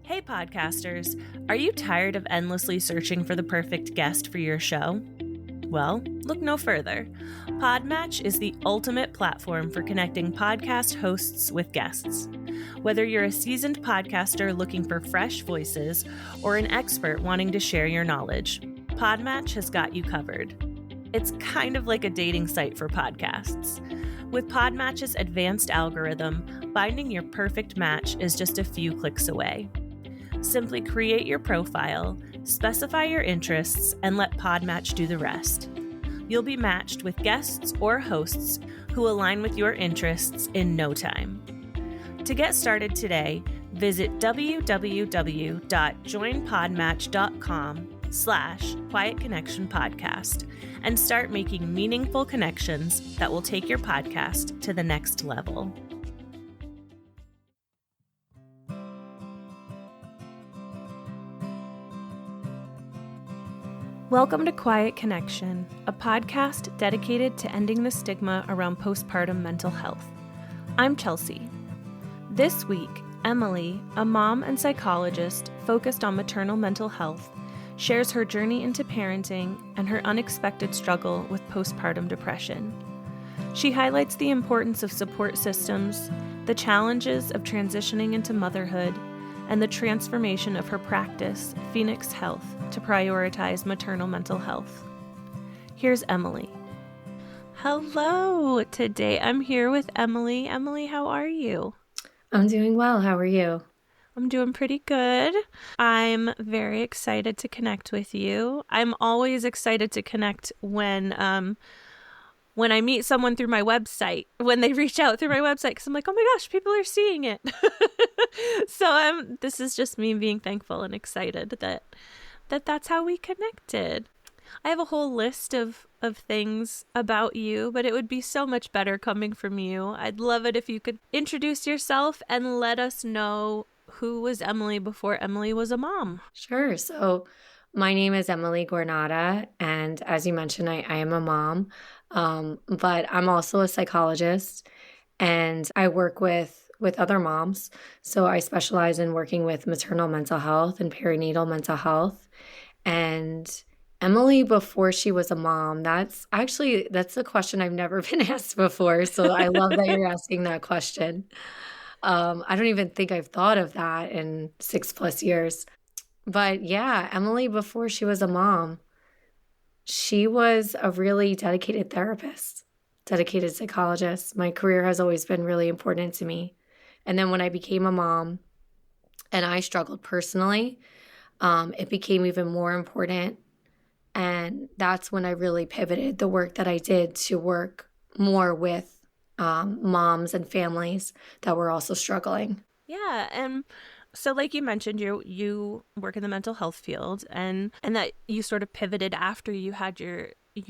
Hey podcasters, are you tired of endlessly searching for the perfect guest for your show? Well, look no further. Podmatch is the ultimate platform for connecting podcast hosts with guests. Whether you're a seasoned podcaster looking for fresh voices or an expert wanting to share your knowledge, Podmatch has got you covered. It's kind of like a dating site for podcasts. With Podmatch's advanced algorithm, finding your perfect match is just a few clicks away. Simply create your profile, specify your interests, and let Podmatch do the rest. You'll be matched with guests or hosts who align with your interests in no time. To get started today, visit www.joinpodmatch.com/Quiet Connection Podcast and start making meaningful connections that will take your podcast to the next level. Welcome to Quiet Connection, a podcast dedicated to ending the stigma around postpartum mental health. I'm Chelsea. This week, Emily, a mom and psychologist focused on maternal mental health, shares her journey into parenting and her unexpected struggle with postpartum depression. She highlights the importance of support systems, the challenges of transitioning into motherhood, and the transformation of her practice, Phoenix Health, to prioritize maternal mental health. Here's Emily. Hello! Today I'm here with Emily. Emily, how are you? I'm doing well. How are you? I'm doing pretty good. I'm very excited to connect with you. I'm always excited to connect when I meet someone through my website, when they reach out through my website, because I'm like, oh my gosh, people are seeing it. So this is just me being thankful and excited that's how we connected. I have a whole list of things about you, but it would be so much better coming from you. I'd love it if you could introduce yourself and let us know who was Emily before Emily was a mom. Sure. So my name is Emily Guarnotta, and as you mentioned, I am a mom, but I'm also a psychologist, and I work with other moms. So I specialize in working with maternal mental health and perinatal mental health. And Emily, before she was a mom, that's a question I've never been asked before. So I love that you're asking that question. I don't even think I've thought of that in 6+ years. But yeah, Emily, before she was a mom, she was a really dedicated therapist, dedicated psychologist. My career has always been really important to me. And then when I became a mom and I struggled personally, it became even more important. And that's when I really pivoted the work that I did to work more with moms and families that were also struggling. Yeah, and so like you mentioned, you work in the mental health field, and that you sort of pivoted after you had your do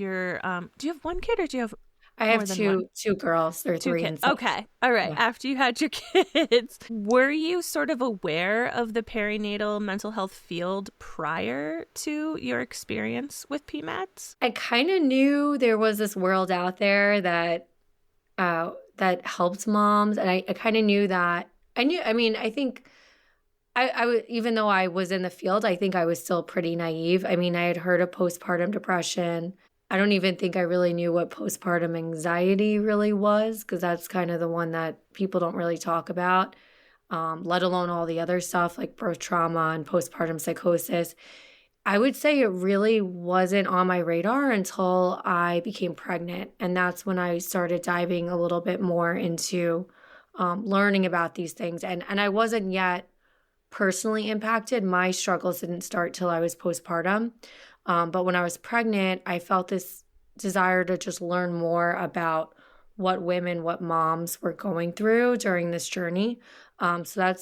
you have one kid or do you have I have two girls. They're 3 and 6. Okay. All right. Yeah. After you had your kids, were you sort of aware of the perinatal mental health field prior to your experience with PMADs? I kind of knew there was this world out there that helped moms, and I kind of knew that. I think even though I was in the field, I think I was still pretty naive. I mean, I had heard of postpartum depression. I don't even think I really knew what postpartum anxiety really was, because that's kind of the one that people don't really talk about, let alone all the other stuff like birth trauma and postpartum psychosis. I would say it really wasn't on my radar until I became pregnant. And that's when I started diving a little bit more into learning about these things. And I wasn't yet personally impacted. My struggles didn't start till I was postpartum. But when I was pregnant, I felt this desire to just learn more about what moms were going through during this journey. So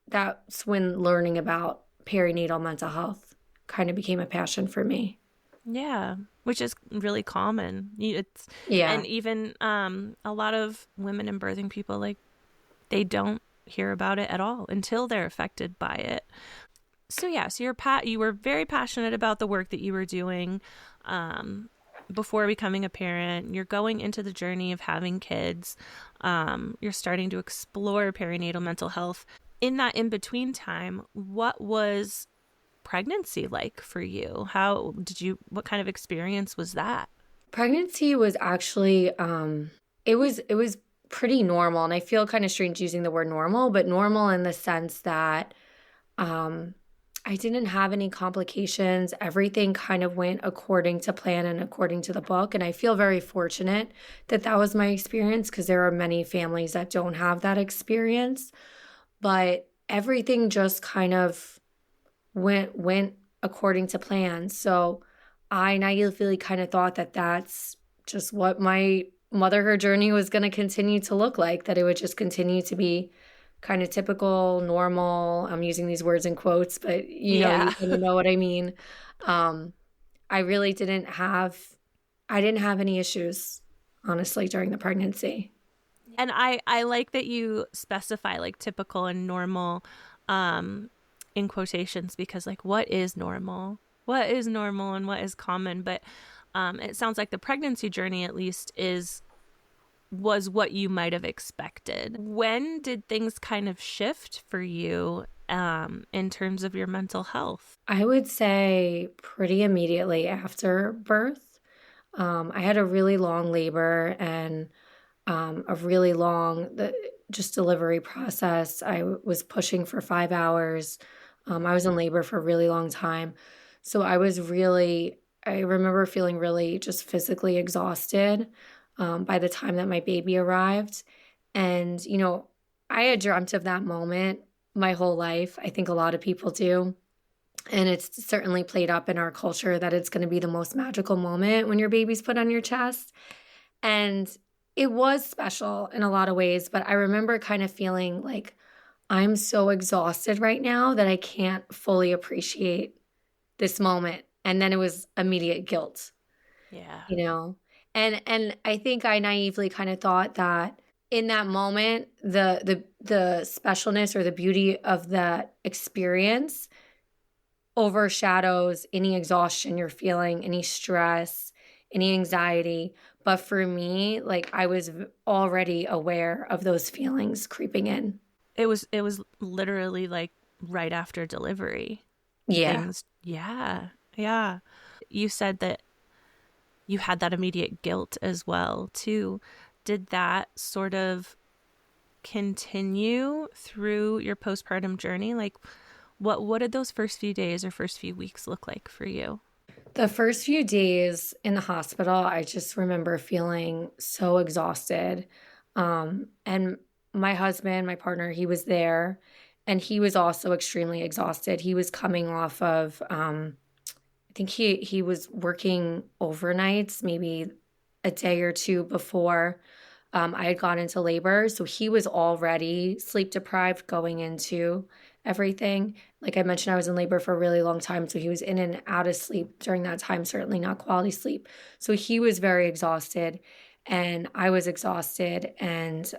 that's when learning about perinatal mental health kind of became a passion for me. Yeah, which is really common. And even a lot of women and birthing people, like, they don't hear about it at all until they're affected by it. So yeah, so you were very passionate about the work that you were doing before becoming a parent. You're going into the journey of having kids. You're starting to explore perinatal mental health. in that in-between time, what was pregnancy like for you? What kind of experience was that? Pregnancy was actually it was pretty normal, and I feel kind of strange using the word normal, but normal in the sense that um I didn't have any complications. Everything kind of went according to plan and according to the book, and I feel very fortunate that that was my experience because there are many families that don't have that experience, but everything just kind of went according to plan. So I naively kind of thought that that's just what my motherhood journey was going to continue to look like, that it would just continue to be kind of typical, normal. I'm using these words in quotes, but Yeah. you kind of know what I mean. Um, I really I didn't have any issues, honestly, during the pregnancy. And I like that you specify like typical and normal in quotations, because like what is normal? What is normal and what is common? But it sounds like the pregnancy journey at least was what you might have expected. When did things kind of shift for you in terms of your mental health? I would say pretty immediately after birth. I had a really long labor and a really long just delivery process. Was pushing for 5 hours. I was in labor for a really long time. So I remember feeling really just physically exhausted by the time that my baby arrived. And, I had dreamt of that moment my whole life. I think a lot of people do. And it's certainly played up in our culture that it's going to be the most magical moment when your baby's put on your chest. And it was special in a lot of ways, but I remember kind of feeling like I'm so exhausted right now that I can't fully appreciate this moment. And then it was immediate guilt, Yeah. you know? And I think I naively kind of thought that in that moment, the specialness or the beauty of that experience overshadows any exhaustion you're feeling, any stress, any anxiety. But for me, like I was already aware of those feelings creeping in. It was literally like right after delivery. Yeah. Things, yeah. Yeah. You said that you had that immediate guilt as well, too. Did that sort of continue through your postpartum journey? Like what did those first few days or first few weeks look like for you? The first few days in the hospital, I just remember feeling so exhausted. And my husband, my partner, he was there and he was also extremely exhausted. He was coming off of, I think he was working overnights, maybe a day or two before I had gone into labor. So he was already sleep deprived going into everything. Like I mentioned, I was in labor for a really long time. So he was in and out of sleep during that time, certainly not quality sleep. So he was very exhausted and I was exhausted. And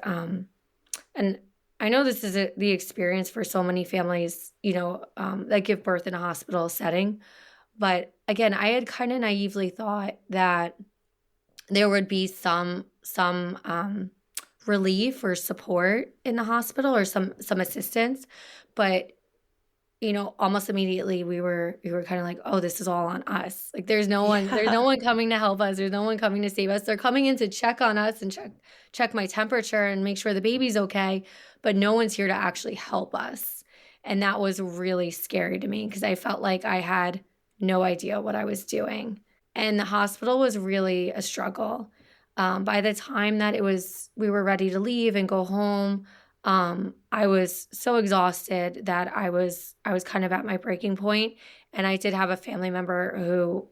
I know this is the experience for so many families, that give birth in a hospital setting. But again, I had kind of naively thought that there would be some relief or support in the hospital or some assistance, but almost immediately we were kind of like, oh, this is all on us. Like there's no one coming to help us. There's no one coming to save us. They're coming in to check on us and check my temperature and make sure the baby's okay, but no one's here to actually help us. And that was really scary to me because I felt like I had no idea what I was doing. And the hospital was really a struggle. By the time that we were ready to leave and go home, I was so exhausted that I was kind of at my breaking point. And I did have a family member who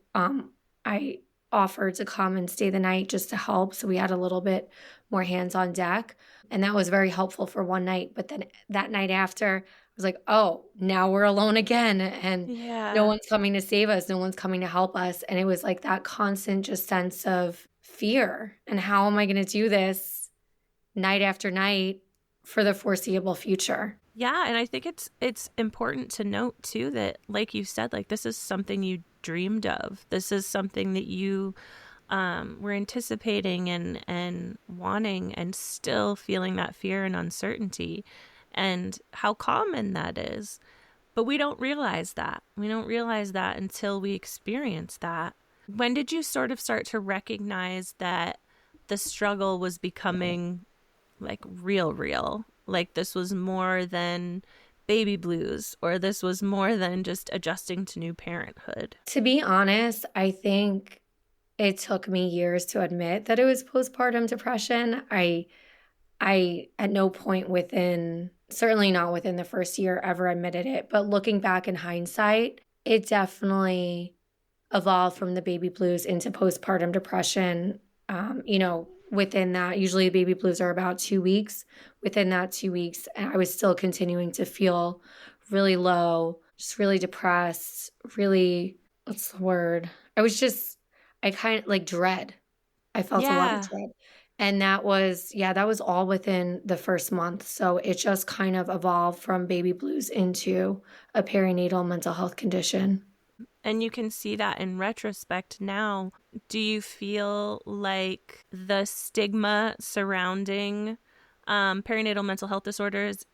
I offered to come and stay the night just to help. So we had a little bit more hands on deck. And that was very helpful for one night. But then that night after, I was like, oh, now we're alone again. And no one's coming to save us. No one's coming to help us. And it was like that constant just sense of fear. And how am I going to do this night after night for the foreseeable future? Yeah, and I think it's important to note too that, like you said, like this is something you dreamed of. This is something that you were anticipating and wanting, and still feeling that fear and uncertainty. and how common that is. But we don't realize that. We don't realize that until we experience that. When did you sort of start to recognize that the struggle was becoming like real? Like this was more than baby blues, or this was more than just adjusting to new parenthood? To be honest, I think it took me years to admit that it was postpartum depression. I at no point within, certainly not within the first year, ever admitted it. But looking back in hindsight, it definitely evolved from the baby blues into postpartum depression. Within that, usually baby blues are about 2 weeks. Within that 2 weeks, I was still continuing to feel really low, just really depressed, really, what's the word? I kind of like dread. I felt a lot of dread. And that was all within the first month. So it just kind of evolved from baby blues into a perinatal mental health condition. And you can see that in retrospect now. Do you feel like the stigma surrounding perinatal mental health disorders,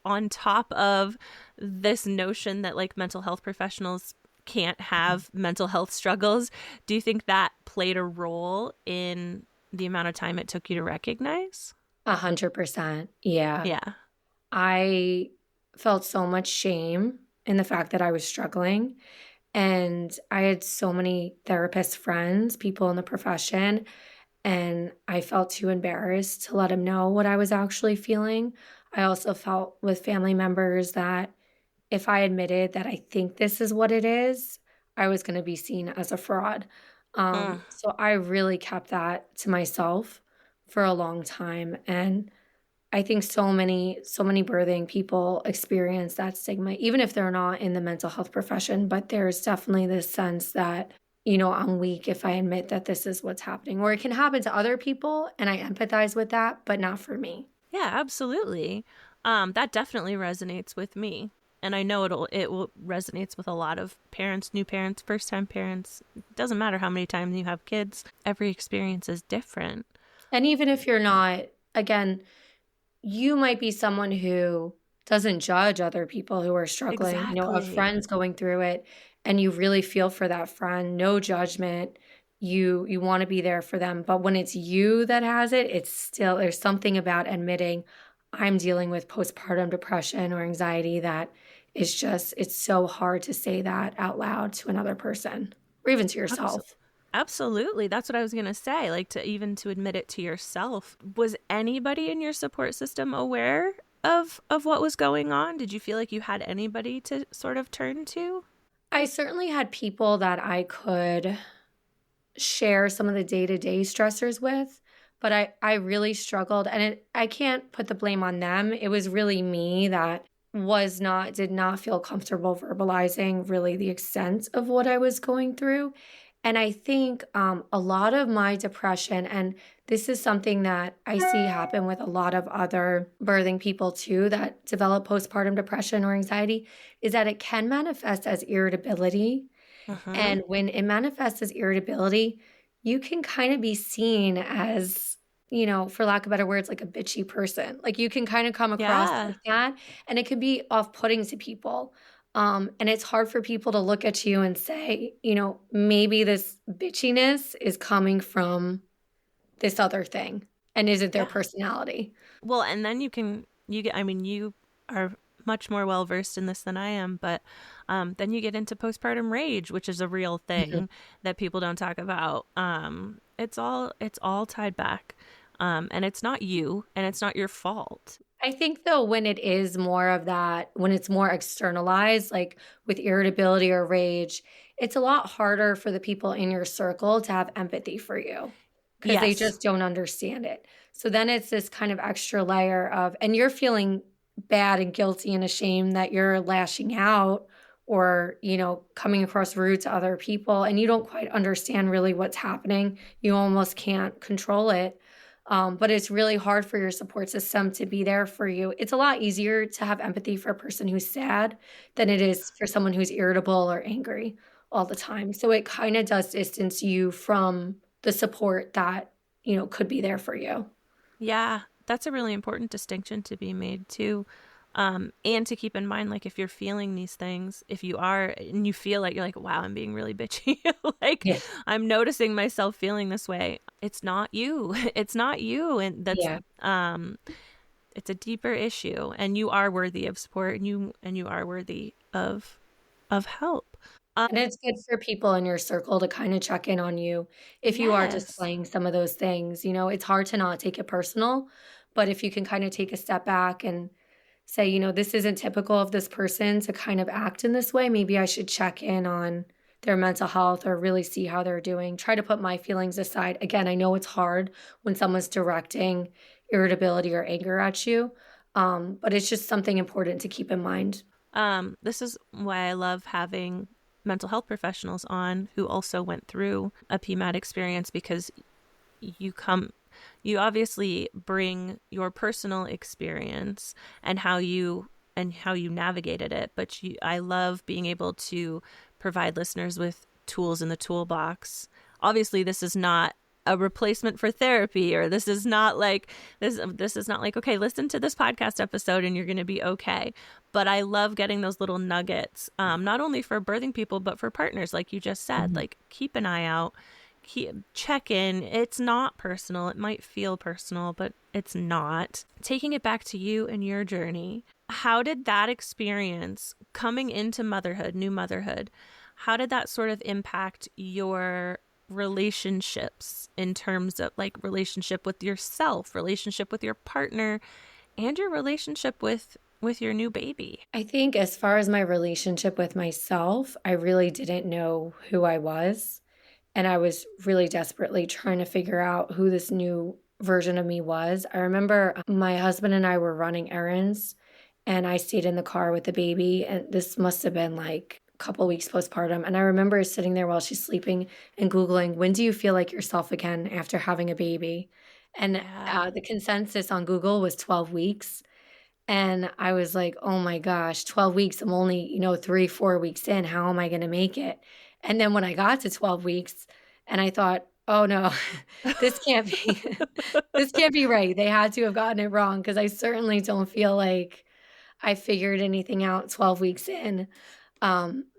on top of this notion that like mental health professionals can't have mental health struggles, do you think that played a role in the amount of time it took you to recognize? 100%. Yeah. Yeah. I felt so much shame in the fact that I was struggling. And I had so many therapist friends, people in the profession, and I felt too embarrassed to let them know what I was actually feeling. I also felt with family members that if I admitted that I think this is what it is, I was going to be seen as a fraud. So I really kept that to myself for a long time. And I think so many birthing people experience that stigma, even if they're not in the mental health profession. But there's definitely this sense that, I'm weak if I admit that this is what's happening. Or it can happen to other people, and I empathize with that, but not for me. Yeah, absolutely. That definitely resonates with me. And I know it will resonates with a lot of parents, new parents, first-time parents. It doesn't matter how many times you have kids. Every experience is different. And even if you're not, again, you might be someone who doesn't judge other people who are struggling, Exactly. of friends going through it, and you really feel for that friend, no judgment. You want to be there for them. But when it's you that has it, it's still, there's something about admitting I'm dealing with postpartum depression or anxiety that is just, it's so hard to say that out loud to another person or even to yourself. Absolutely. That's what I was going to say. Like to admit it to yourself. Was anybody in your support system aware of what was going on? Did you feel like you had anybody to sort of turn to? I certainly had people that I could share some of the day-to-day stressors with, but I really struggled, and I can't put the blame on them. It was really me that did not feel comfortable verbalizing really the extent of what I was going through. And I think a lot of my depression, and this is something that I see happen with a lot of other birthing people too that develop postpartum depression or anxiety, is that it can manifest as irritability. And when it manifests as irritability, you can kind of be seen as, for lack of better words, like a bitchy person. Like you can kind of come across like that, and it can be off-putting to people. And it's hard for people to look at you and say, maybe this bitchiness is coming from this other thing and isn't their personality. Well, and then you are much more well-versed in this than I am, but then you get into postpartum rage, which is a real thing that people don't talk about. It's all tied back. And it's not you, and it's not your fault. I think though, when it is more of that, when it's more externalized, like with irritability or rage, it's a lot harder for the people in your circle to have empathy for you because they just don't understand it. So then it's this kind of extra layer of, and you're feeling bad and guilty and ashamed that you're lashing out or, coming across rude to other people, and you don't quite understand really what's happening. You almost can't control it. But it's really hard for your support system to be there for you. It's a lot easier to have empathy for a person who's sad than it is for someone who's irritable or angry all the time. So it kind of does distance you from the support that, could be there for you. Yeah, that's a really important distinction to be made too. And to keep in mind, like, if you're feeling these things, if you are, and you feel like you're like, wow, I'm being really bitchy, like, Yeah. I'm noticing myself feeling this way. It's not you. It's not you. And that's, Yeah. it's a deeper issue, and you are worthy of support, and you are worthy of help. And it's good for people in your circle to kind of check in on you if you are Yes. displaying some of those things. It's hard to not take it personal, but if you can kind of take a step back and say, this isn't typical of this person to kind of act in this way, maybe I should check in on their mental health or really see how they're doing. Try to put my feelings aside. Again, I know it's hard when someone's directing irritability or anger at you, but it's just something important to keep in mind. This is why I love having mental health professionals on who also went through a PMAT experience, because you come you obviously bring your personal experience and how you navigated it, but I love being able to provide listeners with tools in the toolbox. Obviously, this is not a replacement for therapy, or this is not like this is not like, okay, listen to this podcast episode and you're going to be okay. But I love getting those little nuggets, not only for birthing people but for partners, like you just said. Mhm. Like, keep an eye out, check in. It's not personal. It might feel personal, but it's not. Taking it back to you and your journey, how did that experience coming into motherhood, new motherhood, how did that sort of impact your relationships, in terms of like relationship with yourself, relationship with your partner, and your relationship with your new baby? I think as far as my relationship with myself, I really didn't know who I was. And I was really desperately trying to figure out who this new version of me was. I remember my husband and I were running errands, and I stayed in the car with the baby. And this must have been like a couple weeks postpartum. And I remember sitting there while she's sleeping and Googling, when do you feel like yourself again after having a baby? And Yeah. the consensus on Google was 12 weeks. And I was like, "Oh my gosh, 12 weeks. I'm only, 3, 4 weeks in. How am I gonna make it?" And then when I got to 12 weeks and I thought, "Oh no, this can't be this can't be right. They had to have gotten it wrong because I certainly don't feel like I figured anything out 12 weeks in."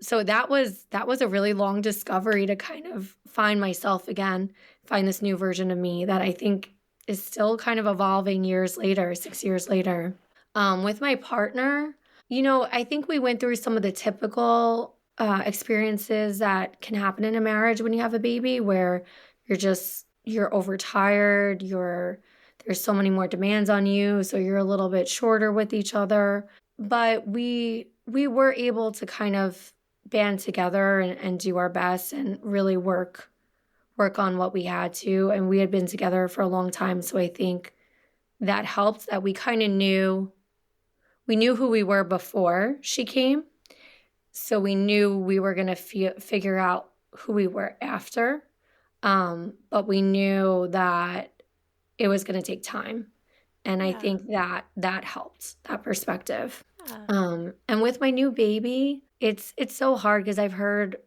So that was a really long discovery to kind of find myself again, find this new version of me that I think is still kind of evolving years later, 6 years later. With my partner, I think we went through some of the typical experiences that can happen in a marriage when you have a baby, where you're overtired, there's so many more demands on you, so you're a little bit shorter with each other. But we were able to kind of band together and do our best and really work on what we had to. And we had been together for a long time, so I think that helped, that we knew who we were before she came, so we knew we were going to figure out who we were after. But we knew that it was going to take time, and I Yeah. think that helped, that perspective. Yeah. And with my new baby, it's so hard because I've heard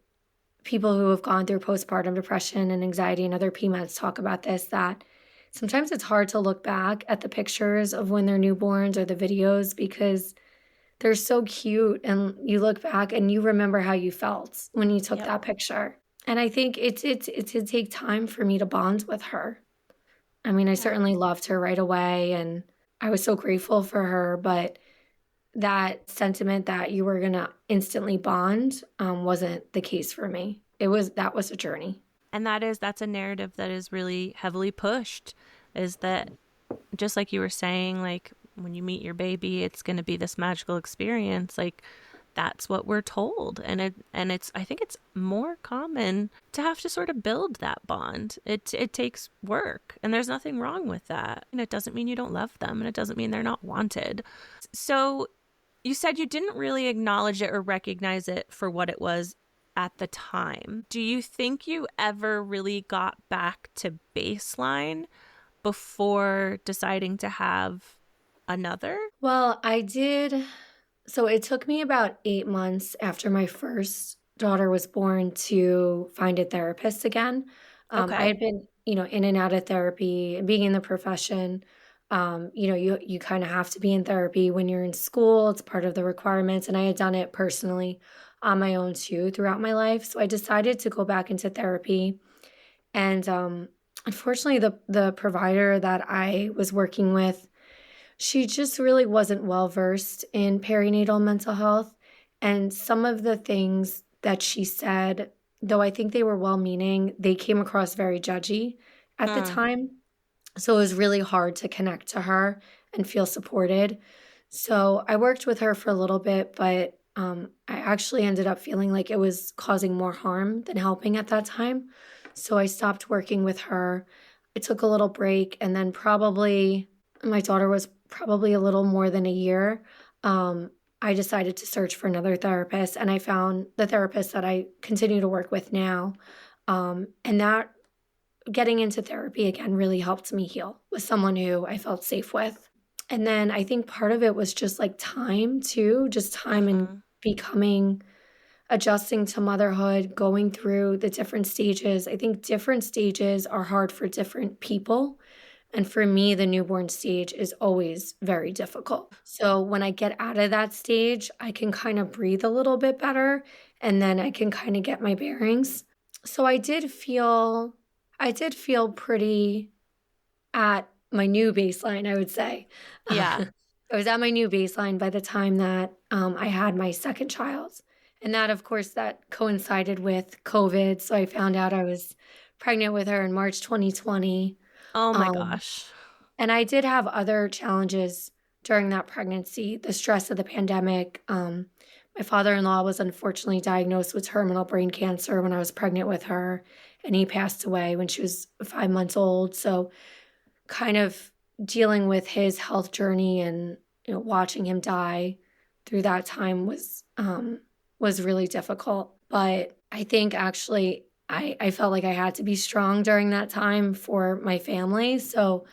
people who have gone through postpartum depression and anxiety and other PMADs talk about this, that sometimes it's hard to look back at the pictures of when they're newborns or the videos because they're so cute, and you look back and you remember how you felt when you took Yep. that picture. And I think it's to take time for me to bond with her. I mean, I Yeah. certainly loved her right away and I was so grateful for her, but that sentiment that you were gonna instantly bond wasn't the case for me. That was a journey. And that's a narrative that is really heavily pushed, is that, just like you were saying, like, when you meet your baby, it's going to be this magical experience. Like, that's what we're told. And it's I think it's more common to have to sort of build that bond. It takes work, and there's nothing wrong with that. And it doesn't mean you don't love them, and it doesn't mean they're not wanted. So you said you didn't really acknowledge it or recognize it for what it was at the time. Do you think you ever really got back to baseline before deciding to have another? Well, I did. So it took me about 8 months after my first daughter was born to find a therapist again. I Okay. had been, in and out of therapy, being in the profession, You kind of have to be in therapy when you're in school. It's part of the requirements. And I had done it personally on my own too throughout my life. So I decided to go back into therapy. And unfortunately, the provider that I was working with, she just really wasn't well versed in perinatal mental health. And some of the things that she said, though I think they were well-meaning, they came across very judgy at the time. So it was really hard to connect to her and feel supported. So I worked with her for a little bit, but I actually ended up feeling like it was causing more harm than helping at that time. So I stopped working with her. I took a little break, and then probably my daughter was probably a little more than a year. I decided to search for another therapist, and I found the therapist that I continue to work with now. And that getting into therapy again really helped me heal with someone who I felt safe with. And then I think part of it was just like time too, just time and adjusting to motherhood, going through the different stages. I think different stages are hard for different people. And for me, the newborn stage is always very difficult. So when I get out of that stage, I can kind of breathe a little bit better, and then I can kind of get my bearings. So I did feel pretty at my new baseline, I would say. Yeah. I was at my new baseline by the time that I had my second child. And that, of course, that coincided with COVID. So I found out I was pregnant with her in March 2020. Oh my gosh. And I did have other challenges during that pregnancy, the stress of the pandemic. My father-in-law was unfortunately diagnosed with terminal brain cancer when I was pregnant with her, and he passed away when she was 5 months old. So kind of dealing with his health journey and watching him die through that time was really difficult. But I think actually I felt like I had to be strong during that time for my family. So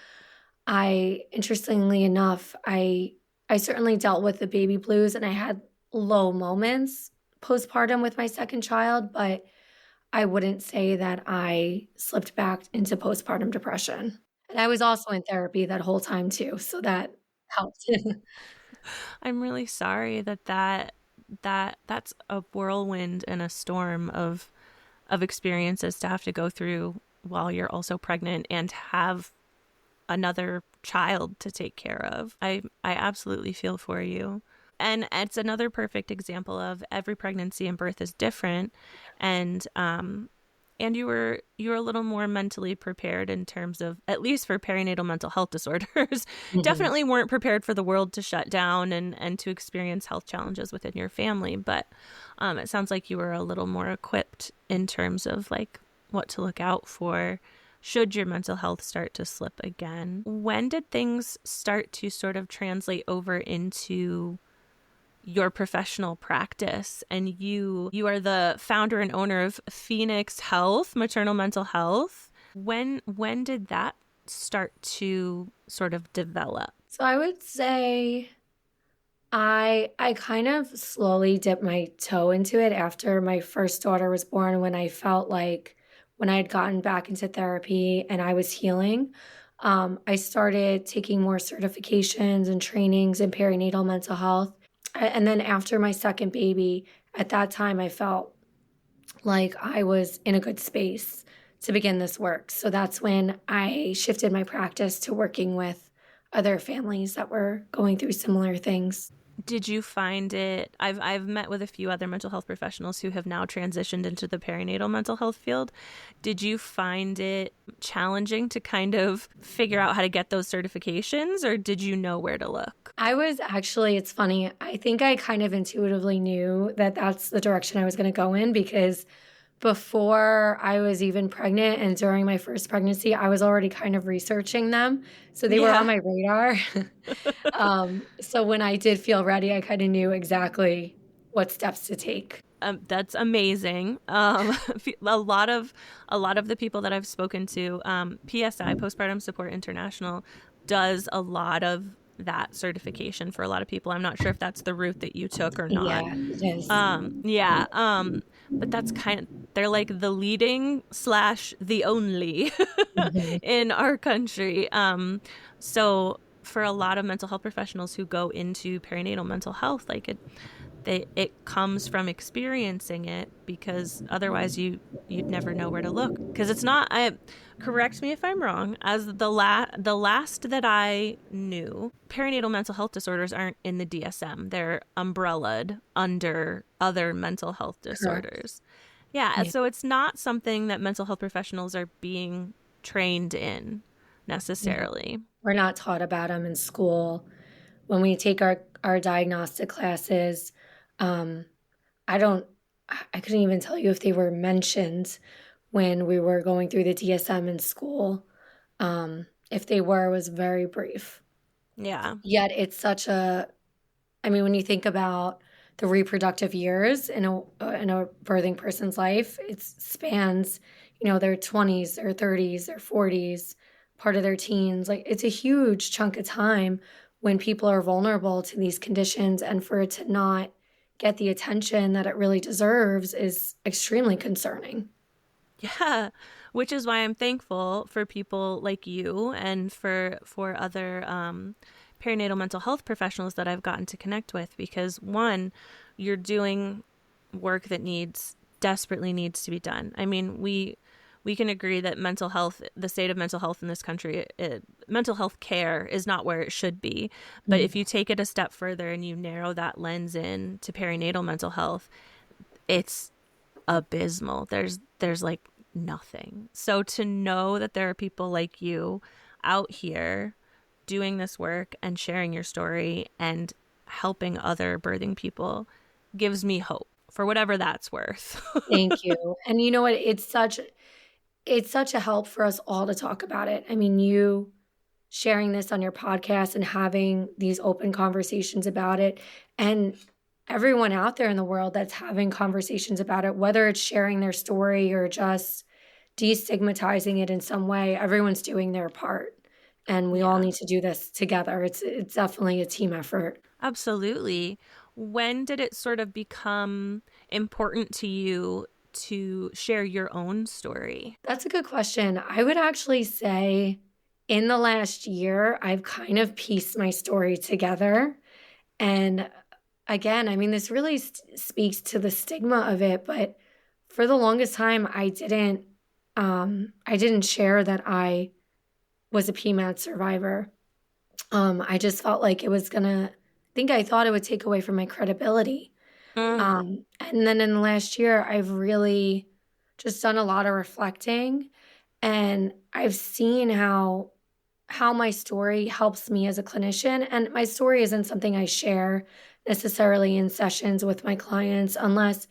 interestingly enough, I certainly dealt with the baby blues, and I had low moments postpartum with my second child, but I wouldn't say that I slipped back into postpartum depression. And I was also in therapy that whole time too, so that helped. I'm really sorry that's a whirlwind and a storm of experiences to have to go through while you're also pregnant and have another child to take care of. I absolutely feel for you. And it's another perfect example of every pregnancy and birth is different. And you were a little more mentally prepared in terms of, at least for perinatal mental health disorders, definitely weren't prepared for the world to shut down and to experience health challenges within your family. But it sounds like you were a little more equipped in terms of like what to look out for should your mental health start to slip again. When did things start to sort of translate over into your professional practice? And you are the founder and owner of Phoenix Health, maternal mental health. When did that start to sort of develop? So I would say I kind of slowly dipped my toe into it after my first daughter was born, when I felt like when I had gotten back into therapy and I was healing. I started taking more certifications and trainings in perinatal mental health. And then after my second baby, at that time, I felt like I was in a good space to begin this work. So that's when I shifted my practice to working with other families that were going through similar things. Did you find it? I've met with a few other mental health professionals who have now transitioned into the perinatal mental health field. Did you find it challenging to kind of figure out how to get those certifications, or did you know where to look? It's funny. I think I kind of intuitively knew that that's the direction I was going to go in, because before I was even pregnant and during my first pregnancy, I was already kind of researching them. So they were on my radar. So when I did feel ready, I kind of knew exactly what steps to take. That's amazing. A lot of the people that I've spoken to, PSI, Postpartum Support International, does a lot of that certification for a lot of people. I'm not sure if that's the route that you took or not. Yeah, it is. But that's they're like the leading / the only in our country. So for a lot of mental health professionals who go into perinatal mental health, like it comes from experiencing it, because otherwise you'd never know where to look, because it's not, I correct me if I'm wrong, as the last that I knew, perinatal mental health disorders aren't in the DSM. They're umbrellaed under other mental health Correct. disorders. Yeah, Yeah. so it's not something that mental health professionals are being trained in No, necessarily. we're not taught about them in school. When we take our diagnostic classes, um, I don't, I couldn't even tell you if they were mentioned when we were going through the DSM in school. If they were, it was very brief. Yeah. Yet it's such a, I mean, when you think about the reproductive years in a birthing person's life, it spans, their 20s, their 30s, their 40s, part of their teens. Like it's a huge chunk of time when people are vulnerable to these conditions, and for it to not get the attention that it really deserves is extremely concerning. Yeah, which is why I'm thankful for people like you and for other perinatal mental health professionals that I've gotten to connect with, because one, you're doing work that desperately needs to be done. I mean, we can agree that mental health, the state of mental health in this country, mental health care is not where it should be. But Mm. if you take it a step further and you narrow that lens in to perinatal mental health, it's abysmal. There's like nothing. So to know that there are people like you out here doing this work and sharing your story and helping other birthing people gives me hope, for whatever that's worth. Thank you. And you know what? It's such a help for us all to talk about it. I mean, you sharing this on your podcast and having these open conversations about it, and everyone out there in the world that's having conversations about it, whether it's sharing their story or just destigmatizing it in some way, everyone's doing their part. And we all Yeah, need to do this together. It's definitely a team effort. absolutely. When did it sort of become important to you to share your own story? That's a good question. I would actually say in the last year, I've kind of pieced my story together. And again, I mean, this really speaks to the stigma of it, but for the longest time, I didn't share that I was a PMAD survivor. I just felt like it was gonna, I think I thought it would take away from my credibility. Mm. And then in the last year, I've really just done a lot of reflecting, and I've seen how my story helps me as a clinician. And my story isn't something I share necessarily in sessions with my clients unless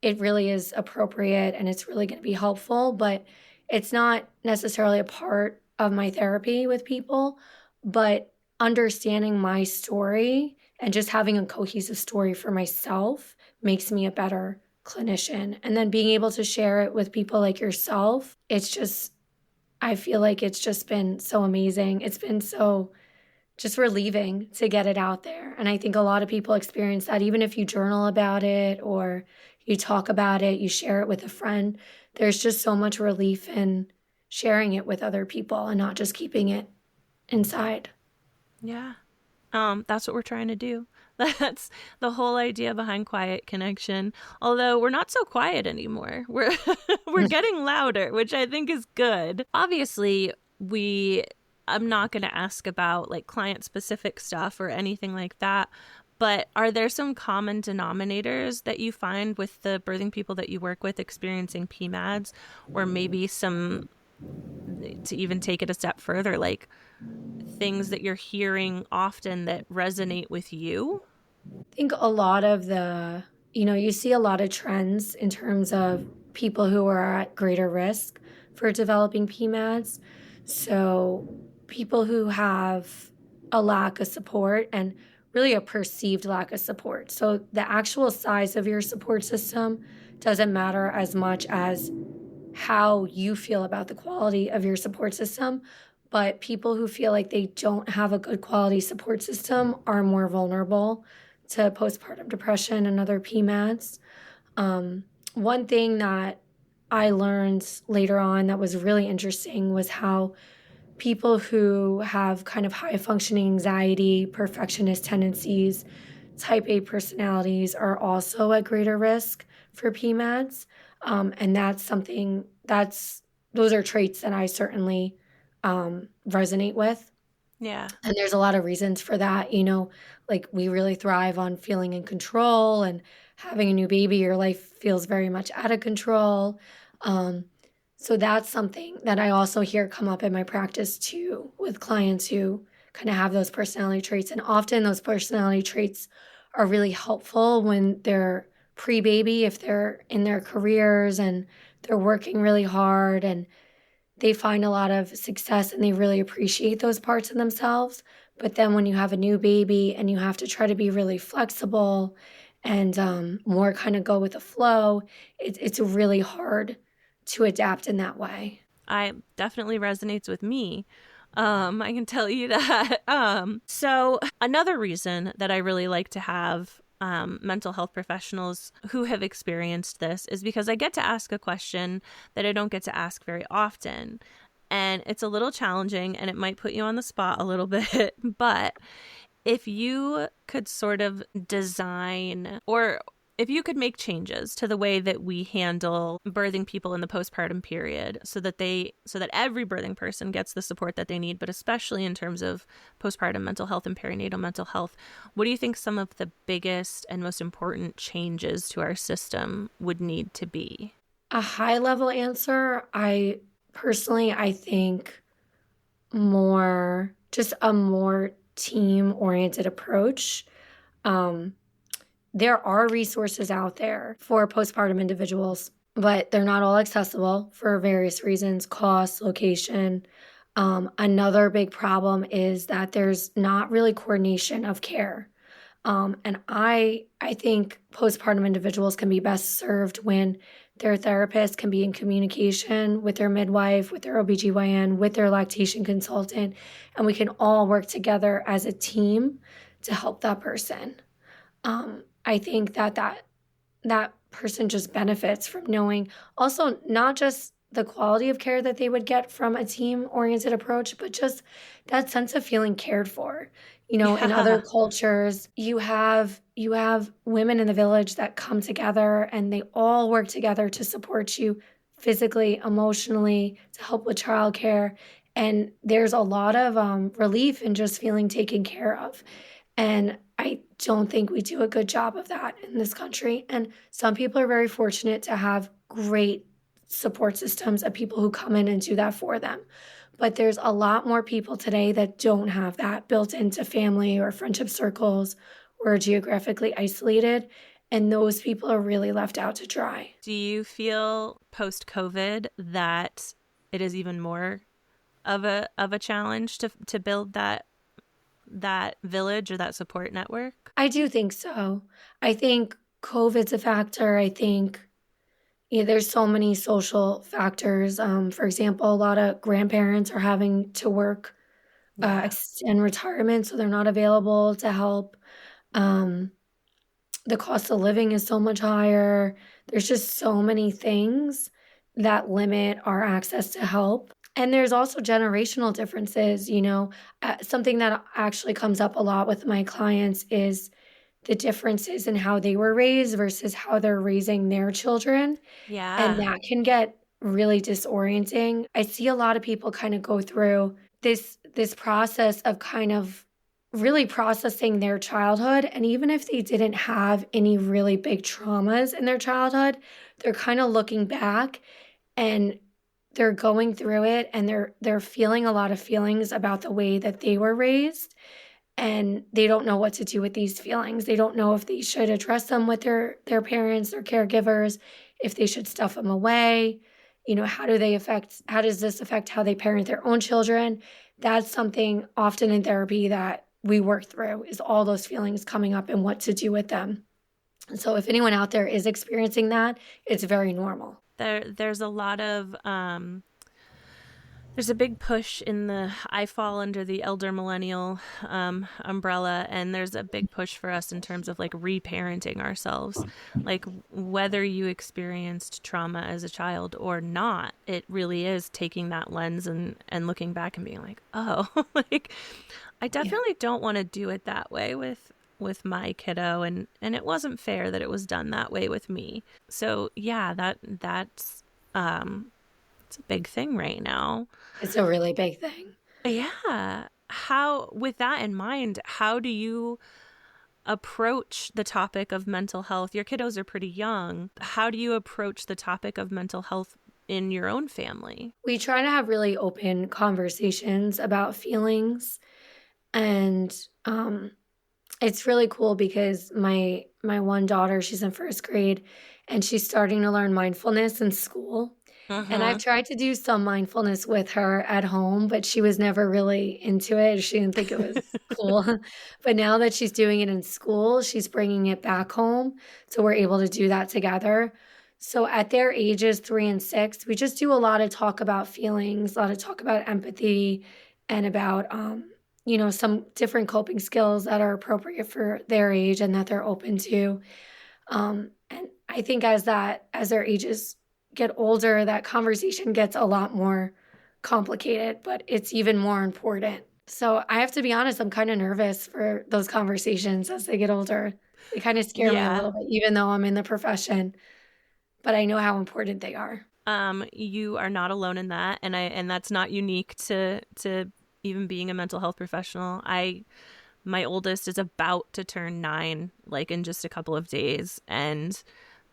it really is appropriate and it's really going to be helpful, but it's not necessarily a part of my therapy with people. But understanding my story and just having a cohesive story for myself makes me a better clinician. And then being able to share it with people like yourself, I feel like it's just been so amazing. It's been so just relieving to get it out there. And I think a lot of people experience that, even if you journal about it or you talk about it, you share it with a friend. There's just so much relief in sharing it with other people and not just keeping it inside. Yeah. That's what we're trying to do. That's the whole idea behind Quiet Connection. Although we're not so quiet anymore. We're we're getting louder, which I think is good. Obviously, I'm not going to ask about like client specific stuff or anything like that. But are there some common denominators that you find with the birthing people that you work with experiencing PMADs, or maybe some, to even take it a step further, like things that you're hearing often that resonate with you? I think a lot of you see a lot of trends in terms of people who are at greater risk for developing PMADs. So, people who have a lack of support and really a perceived lack of support. So, the actual size of your support system doesn't matter as much as how you feel about the quality of your support system. But people who feel like they don't have a good quality support system are more vulnerable to postpartum depression and other PMADs. One thing that I learned later on that was really interesting was how people who have kind of high functioning anxiety, perfectionist tendencies, type A personalities are also at greater risk for PMADs. And that's something those are traits that I certainly resonate with. Yeah. And there's a lot of reasons for that, like we really thrive on feeling in control, and having a new baby, your life feels very much out of control. Um, so that's something that I also hear come up in my practice too, with clients who kind of have those personality traits. And often those personality traits are really helpful when they're pre-baby, if they're in their careers and they're working really hard and they find a lot of success and they really appreciate those parts of themselves. But then when you have a new baby and you have to try to be really flexible and more kind of go with the flow, it's really hard to adapt in that way. I definitely resonates with me. I can tell you that. So another reason that I really like to have mental health professionals who have experienced this is because I get to ask a question that I don't get to ask very often. And it's a little challenging and it might put you on the spot a little bit, but if you could sort of design, or if you could make changes to the way that we handle birthing people in the postpartum period so that every birthing person gets the support that they need, but especially in terms of postpartum mental health and perinatal mental health, what do you think some of the biggest and most important changes to our system would need to be? A high level answer, I think just a more team oriented approach. There are resources out there for postpartum individuals, but they're not all accessible for various reasons: cost, location. Another big problem is that there's not really coordination of care. And I think postpartum individuals can be best served when their therapist can be in communication with their midwife, with their OBGYN, with their lactation consultant, and we can all work together as a team to help that person. I think that person just benefits from knowing also not just the quality of care that they would get from a team-oriented approach, but just that sense of feeling cared for. In other cultures, you have women in the village that come together and they all work together to support you physically, emotionally, to help with childcare. And there's a lot of relief in just feeling taken care of. And I don't think we do a good job of that in this country. And some people are very fortunate to have great support systems of people who come in and do that for them. But there's a lot more people today that don't have that built into family or friendship circles, or are geographically isolated. And those people are really left out to dry. Do you feel post-COVID that it is even more of a challenge to build that village or that support network? I do think so. I think COVID's a factor. I think there's so many social factors. For example, a lot of grandparents are having to work extend retirement, so they're not available to help. The cost of living is so much higher. There's just so many things that limit our access to help. And there's also generational differences. Something that actually comes up a lot with my clients is the differences in how they were raised versus how they're raising their children. Yeah. And that can get really disorienting. I see a lot of people kind of go through this process of kind of really processing their childhood. And even if they didn't have any really big traumas in their childhood, they're kind of looking back and they're going through it and they're feeling a lot of feelings about the way that they were raised. And they don't know what to do with these feelings. They don't know if they should address them with their parents or caregivers, if they should stuff them away. How does this affect how they parent their own children? That's something often in therapy that we work through, is all those feelings coming up and what to do with them. And so if anyone out there is experiencing that, it's very normal. There's a lot of There's a big push I fall under the elder millennial umbrella, and there's a big push for us in terms of like reparenting ourselves. Like whether you experienced trauma as a child or not, it really is taking that lens and looking back and being like, oh, like I definitely don't want to do it that way with my kiddo, and it wasn't fair that it was done that way with me. So yeah, that's it's a big thing right now. It's a really big thing. Yeah. How, with that in mind, how do you approach the topic of mental health? Your kiddos are pretty young. How do you approach the topic of mental health in your own family? We try to have really open conversations about feelings, and it's really cool because my one daughter, she's in first grade, and she's starting to learn mindfulness in school. And I've tried to do some mindfulness with her at home, but she was never really into it. She didn't think it was cool. But now that she's doing it in school, she's bringing it back home. So we're able to do that together. So at their ages, 3 and 6, we just do a lot of talk about feelings, a lot of talk about empathy, and about, some different coping skills that are appropriate for their age and that they're open to. And I think as their ages get older, that conversation gets a lot more complicated, but it's even more important. So I have to be honest, I'm kind of nervous for those conversations as they get older. They kind of scare me a little bit, even though I'm in the profession, but I know how important they are. You are not alone in that, and that's not unique to even being a mental health professional. My oldest is about to turn 9, like in just a couple of days, and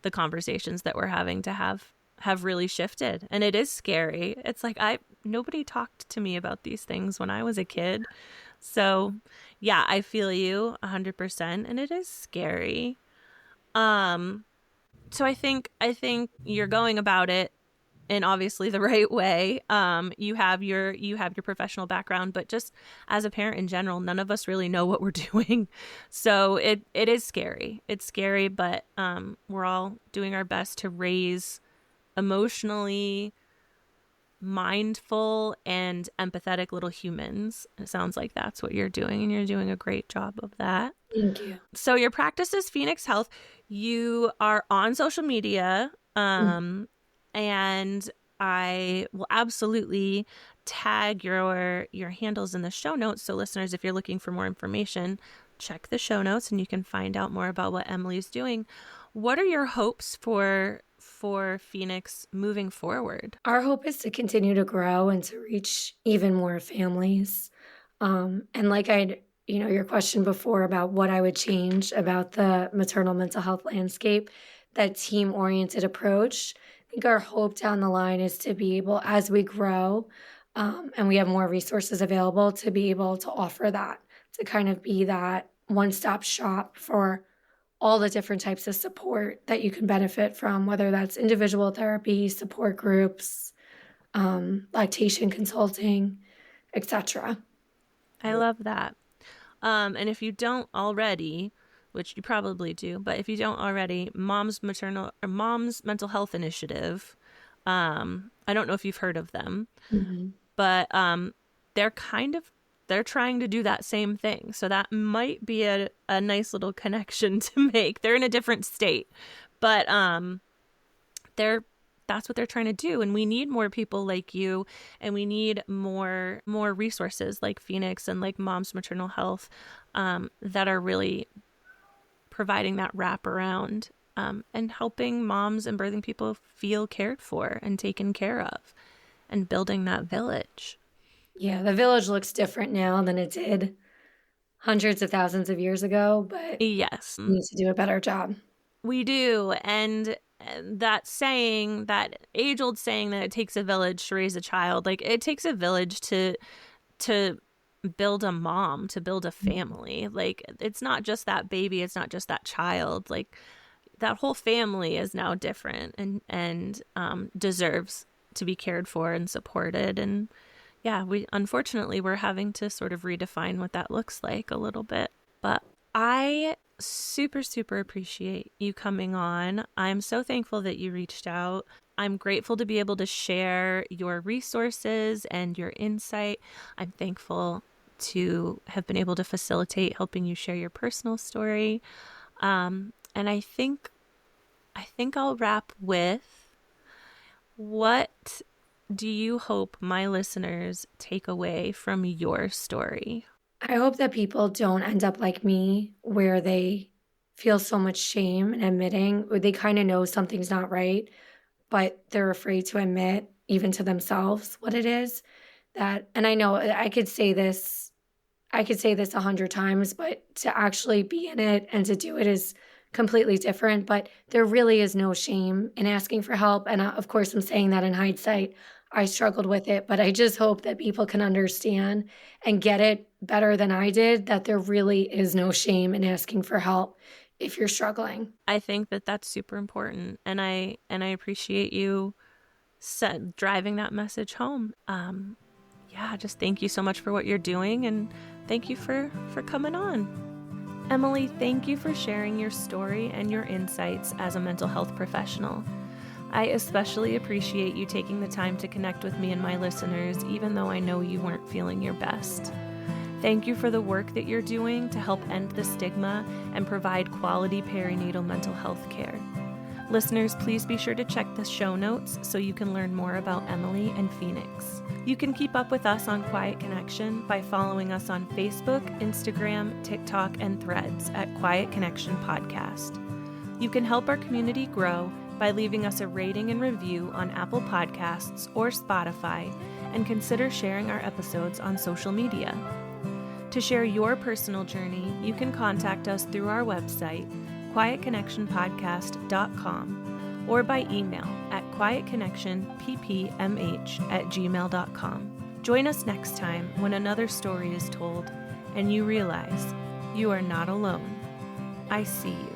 the conversations that we're having to have really shifted, and it is scary. It's like nobody talked to me about these things when I was a kid. So yeah, I feel you 100%, and it is scary. So I think you're going about it in obviously the right way. You have your professional background, but just as a parent in general, none of us really know what we're doing. So it is scary. It's scary, but we're all doing our best to raise emotionally mindful and empathetic little humans. It sounds like that's what you're doing, and you're doing a great job of that. Thank you. So your practice is Phoenix Health. You are on social media, and I will absolutely tag your handles in the show notes. So listeners, if you're looking for more information, check the show notes and you can find out more about what Emily's doing. What are your hopes for Phoenix moving forward? Our hope is to continue to grow and to reach even more families. And like your question before about what I would change about the maternal mental health landscape, that team-oriented approach, I think our hope down the line is to be able, as we grow and we have more resources available, to be able to offer that, to kind of be that one-stop shop for all the different types of support that you can benefit from, whether that's individual therapy, support groups, lactation consulting, etc. I love that. And if you don't already, which you probably do, but if you don't already, Mom's Mental Health Initiative, I don't know if you've heard of them, but they're trying to do that same thing. So that might be a nice little connection to make. They're in a different state, but that's what they're trying to do. And we need more people like you, and we need more resources like Phoenix and like Mom's Maternal Health that are really providing that wraparound and helping moms and birthing people feel cared for and taken care of, and building that village. Yeah, the village looks different now than it did hundreds of thousands of years ago, but yes, we need to do a better job. We do. And that saying, that age-old saying that it takes a village to raise a child, like it takes a village to build a mom, to build a family. Like it's not just that baby, it's not just that child. Like that whole family is now different and deserves to be cared for and supported. And yeah, we're having to sort of redefine what that looks like a little bit. But I super, super appreciate you coming on. I'm so thankful that you reached out. I'm grateful to be able to share your resources and your insight. I'm thankful to have been able to facilitate helping you share your personal story. And I think I'll wrap with, what do you hope my listeners take away from your story? I hope that people don't end up like me, where they feel so much shame in admitting, or they kind of know something's not right, but they're afraid to admit, even to themselves, what it is. And I know I could say this 100 times, but to actually be in it and to do it is completely different. But there really is no shame in asking for help. And of course, I'm saying that in hindsight. I struggled with it, but I just hope that people can understand and get it better than I did, that there really is no shame in asking for help if you're struggling. I think that that's super important, and I appreciate you driving that message home. Just thank you so much for what you're doing, and thank you for coming on. Emily, thank you for sharing your story and your insights as a mental health professional. I especially appreciate you taking the time to connect with me and my listeners, even though I know you weren't feeling your best. Thank you for the work that you're doing to help end the stigma and provide quality perinatal mental health care. Listeners, please be sure to check the show notes so you can learn more about Emily and Phoenix. You can keep up with us on Quiet Connection by following us on Facebook, Instagram, TikTok, and Threads at Quiet Connection Podcast. You can help our community grow by leaving us a rating and review on Apple Podcasts or Spotify, and consider sharing our episodes on social media. To share your personal journey, you can contact us through our website, quietconnectionpodcast.com, or by email at quietconnectionppmh@gmail.com. Join us next time when another story is told and you realize you are not alone. I see you.